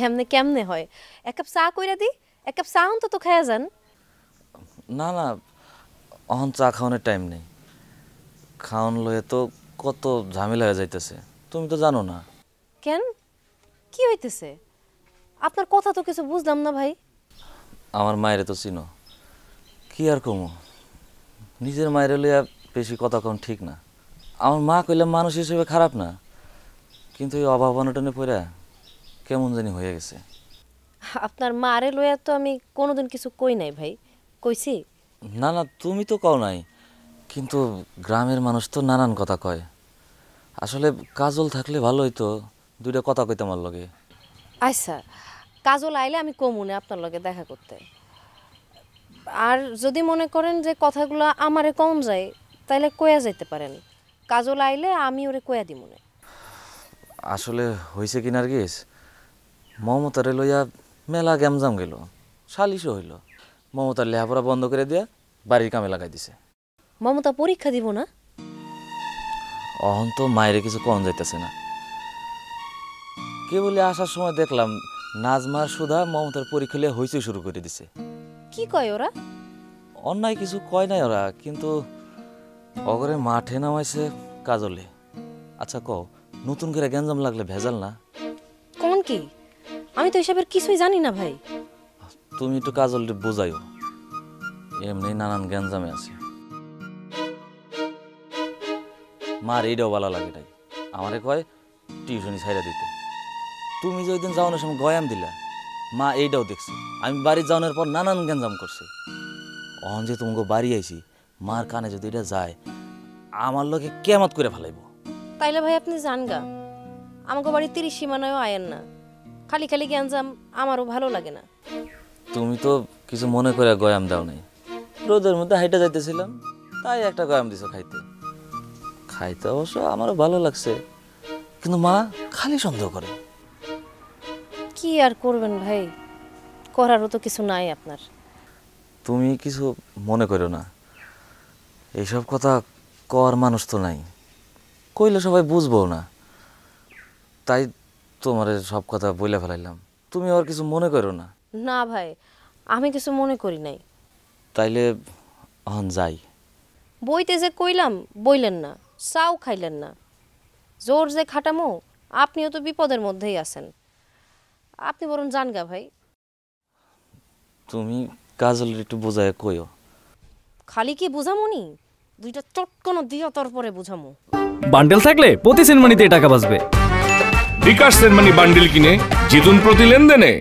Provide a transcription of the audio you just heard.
এমনি কেমনে হয়? এক কাপ চা কইরা দি, এক কাপ চা অন্তত খায়া যান। না না, অহন চা খাওয়ানোর টাইম নেই। খাওয়ান লয়ে তো কত ঝামেলা হয়ে যাইতেছে, তুমি তো জানো না। কেন, কি হইতেছে? আপনার কথা তো কিছু বুঝলাম না ভাই। আমার মায়েরে তো চিনো, কি আর কমো, নিজের মায়ের লইয়া বেশি কথা কম ঠিক না। আমার মা কইলাম মানুষ হিসেবে খারাপ না, কিন্তু এই অভাব অনটনে পড়া কেমন জানি হয়ে গেছে। আপনার মারে লইয়া তো আমি কোনোদিন কিছু কই নাই ভাই, কইছি? না না, তুমি তো কও নাই, কিন্তু গ্রামের মানুষ তো নানান কথা কয়। আসলে কাজল থাকলে ভালো হইতো, দুইটা কথা কইতাম আমার লগে। আচ্ছা, কাজল আইলে আমি কমুনে আপনার লগে দেখা করতে। আর যদি মনে করেন যে কথাগুলো আমারে কম যায়, তাইলে কয়া যাইতে পারেন। কাজল আইলে আমি ওরে কয়া দিমুনে। আসলে হয়েছে কি নার্গিস, মমতারে লইয়া মেলা গ্যামজাম গেল, সালিশও হইল। মমতার লেহাপড়া বন্ধ করে দিয়া বাড়ির কামে লাগাই দিছে। মমতা পরীক্ষা দিব না? অহন তো মায়েরে কিছু কম যাইতেছে না। কে বলে আসার সময় দেখলাম নাজমার সুধা মমতার পরীক্ষা লিয়ে হইচই শুরু করে দিছে। কি কয় ওরা? অন্যায় কিছু কয় নাই ওরা, কিন্তু অগরে মাঠে নামাইছে কাজলে। আচ্ছা কও, নতুন করে গ্যাঞ্জাম লাগলে ভেজাল না? কোন কি? আমি তো এসবের কিছুই জানি না ভাই। তুমি একটু কাজলটা বোঝাইও, এমনি নানান গ্যাঞ্জামে আছে। মার এইটাও ভালো লাগে নাই, আমারে কয় টিউশনি ছাইরা দিতে। তুমি যে ওই দিন যাওয়ানোর সময় গয়াম দিলা, মা এইটাও দেখছি। আমি বাড়ি যাওয়ানোর পর নানান গ্যাঞ্জাম করছে। অহন যে তোমাকে বাড়ি আইছি, মার কানে যদি এটা যায়, আমার লোকে কেমত করে ফেলাইব। তাইলে ভাই আপনি যান গা, আমাকে বাড়ি 30 সীমানায়ও আয়েন না। খালি খালি গ্যাঞ্জাম আমারও ভালো লাগে না। তুমি তো কিছু মনে করে গয়াম দাও নাই, রোদের মধ্যে হাইটা যাইতেছিলাম, তাই একটা গয়াম দিছো খাইতে। খাইতে অবশ্য আমারও ভালো লাগছে, কিন্তু মা খালি সন্দেহ করে। কি আর করবেন ভাই, করারও তো কিছু নাই আপনার। তুমি কিছু মনে করো না, এইসব কথা কর মানুষ তো নাই, কইলে সবাই বুঝবো না। তাই তোমার সব কথা বইলে ফেলাইলাম, তুমি আর কিছু মনে করো না। না ভাই, আমি কিছু মনে করি নাই। তাইলে অহন যাই। বইতে যে কইলাম বইলেন না, চাও খাইলেন না। জোর যে খাটামো, আপনিও তো বিপদের মধ্যেই আছেন। আপনি বরং যান গা ভাই। তুমি কাজলের একটু বোঝায় কইও। খালি কি বুঝামুনি, দুইটা চটকনো দিয়া তারপরে বুঝামু। বান্ডেল থাকলে প্রতি সেনমানিতে টাকা বাঁচবে। বিকাশ সেনমানি বান্ডেল কিনে জিতুন প্রতি লেনদেনে।